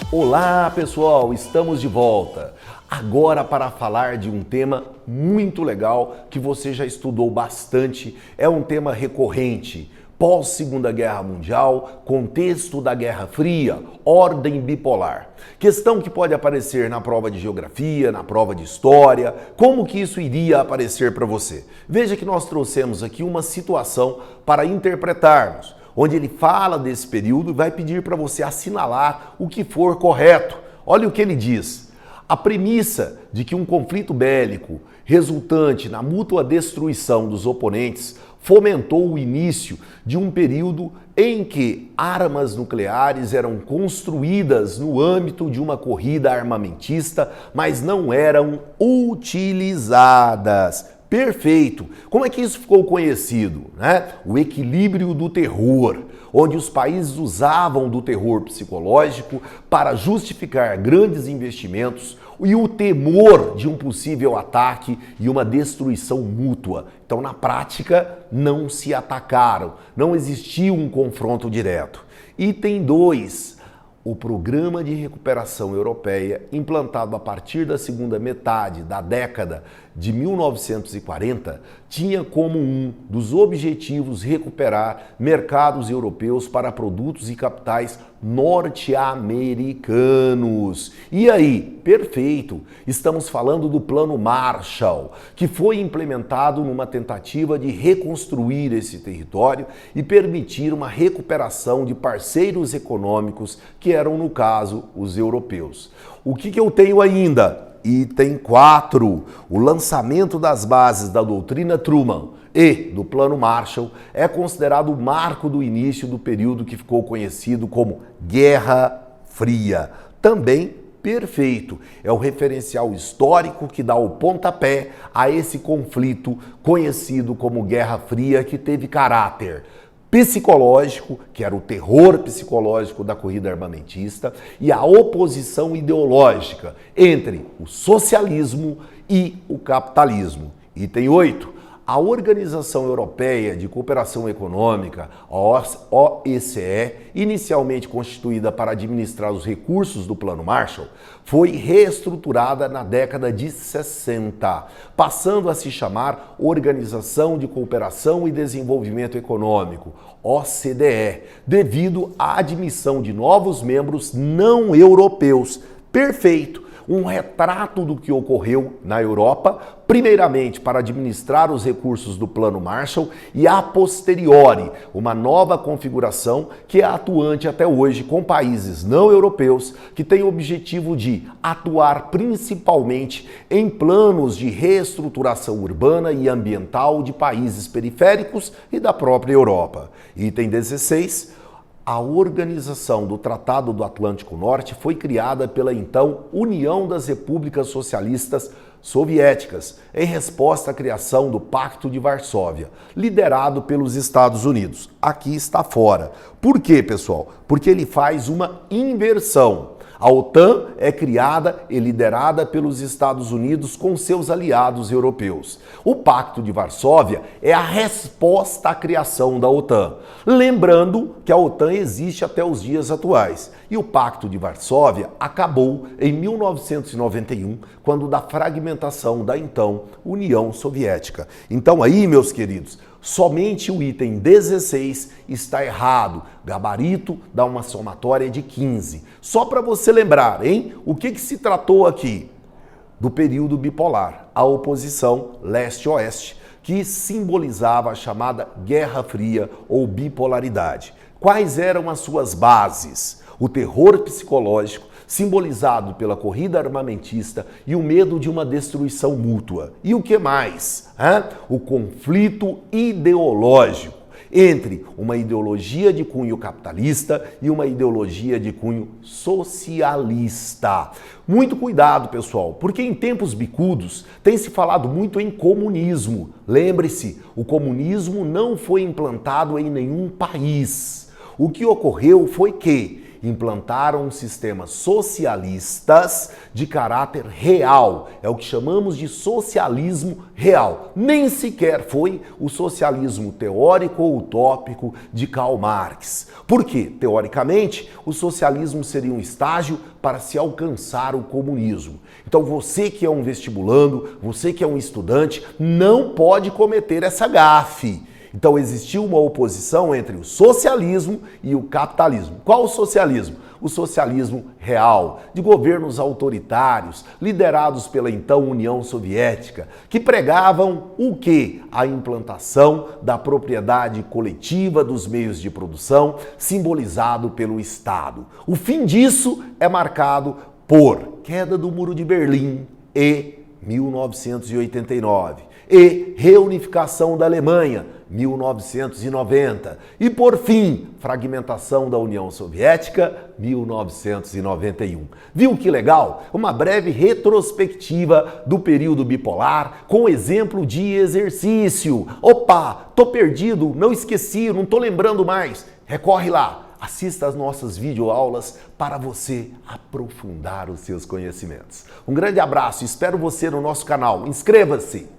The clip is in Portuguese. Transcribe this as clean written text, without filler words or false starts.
Olá pessoal, estamos de volta. Agora para falar de um tema muito legal que você já estudou bastante, é um tema recorrente. Pós-Segunda Guerra Mundial, contexto da Guerra Fria, ordem bipolar. Questão que pode aparecer na prova de geografia, na prova de história, como que isso iria aparecer para você? Veja que nós trouxemos aqui uma situação para interpretarmos, onde ele fala desse período e vai pedir para você assinalar o que for correto. Olha o que ele diz. A premissa de que um conflito bélico resultante na mútua destruição dos oponentes fomentou o início de um período em que armas nucleares eram construídas no âmbito de uma corrida armamentista, mas não eram utilizadas. Perfeito! Como é que isso ficou conhecido? O equilíbrio do terror, onde os países usavam do terror psicológico para justificar grandes investimentos e o temor de um possível ataque e uma destruição mútua. Então, na prática, não se atacaram, não existiu um confronto direto. Item 2. O Programa de Recuperação Europeia, implantado a partir da segunda metade da década de 1940, tinha como um dos objetivos recuperar mercados europeus para produtos e capitais norte-americanos. E aí? Perfeito! Estamos falando do Plano Marshall, que foi implementado numa tentativa de reconstruir esse território e permitir uma recuperação de parceiros econômicos que eram, no caso, os europeus. O que eu tenho ainda? Item 4. O lançamento das bases da doutrina Truman e do Plano Marshall é considerado o marco do início do período que ficou conhecido como Guerra Fria. Também perfeito. É o referencial histórico que dá o pontapé a esse conflito conhecido como Guerra Fria, que teve caráter psicológico, que era o terror psicológico da corrida armamentista, e a oposição ideológica entre o socialismo e o capitalismo. Item 8. A Organização Europeia de Cooperação Econômica, a OECE, inicialmente constituída para administrar os recursos do Plano Marshall, foi reestruturada na década de 60, passando a se chamar Organização de Cooperação e Desenvolvimento Econômico, OCDE, devido à admissão de novos membros não europeus. Perfeito! Um retrato do que ocorreu na Europa, primeiramente para administrar os recursos do Plano Marshall e a posteriori uma nova configuração que é atuante até hoje com países não europeus que tem o objetivo de atuar principalmente em planos de reestruturação urbana e ambiental de países periféricos e da própria Europa. Item 16. A Organização do Tratado do Atlântico Norte foi criada pela então União das Repúblicas Socialistas Soviéticas, em resposta à criação do Pacto de Varsóvia, liderado pelos Estados Unidos. Aqui está fora. Por quê, pessoal? Porque ele faz uma inversão. A OTAN é criada e liderada pelos Estados Unidos com seus aliados europeus. O Pacto de Varsóvia é a resposta à criação da OTAN. Lembrando que a OTAN existe até os dias atuais. E o Pacto de Varsóvia acabou em 1991, quando da fragmentação da então União Soviética. Então aí, meus queridos, somente o item 16 está errado. Gabarito dá uma somatória de 15. Só para você lembrar, hein? O que se tratou aqui? Do período bipolar, a oposição leste-oeste, que simbolizava a chamada Guerra Fria ou bipolaridade. Quais eram as suas bases? O terror psicológico, simbolizado pela corrida armamentista e o medo de uma destruição mútua. E o que mais? O conflito ideológico entre uma ideologia de cunho capitalista e uma ideologia de cunho socialista. Muito cuidado, pessoal, porque em tempos bicudos tem se falado muito em comunismo. Lembre-se, o comunismo não foi implantado em nenhum país. O que ocorreu foi que implantaram um sistema socialistas de caráter real. É o que chamamos de socialismo real. Nem sequer foi o socialismo teórico ou utópico de Karl Marx. Por quê? Teoricamente, o socialismo seria um estágio para se alcançar o comunismo. Então você que é um vestibulando, você que é um estudante, não pode cometer essa gafe. Então existiu uma oposição entre o socialismo e o capitalismo. Qual o socialismo? O socialismo real, de governos autoritários, liderados pela então União Soviética, que pregavam o quê? A implantação da propriedade coletiva dos meios de produção, simbolizado pelo Estado. O fim disso é marcado por queda do Muro de Berlim e 1989 e reunificação da Alemanha, 1990 e, por fim, fragmentação da União Soviética, 1991. Viu que legal? Uma breve retrospectiva do período bipolar com exemplo de exercício. Opa, tô perdido, não esqueci, não tô lembrando mais. Recorre lá. Assista às nossas videoaulas para você aprofundar os seus conhecimentos. Um grande abraço, espero você no nosso canal. Inscreva-se!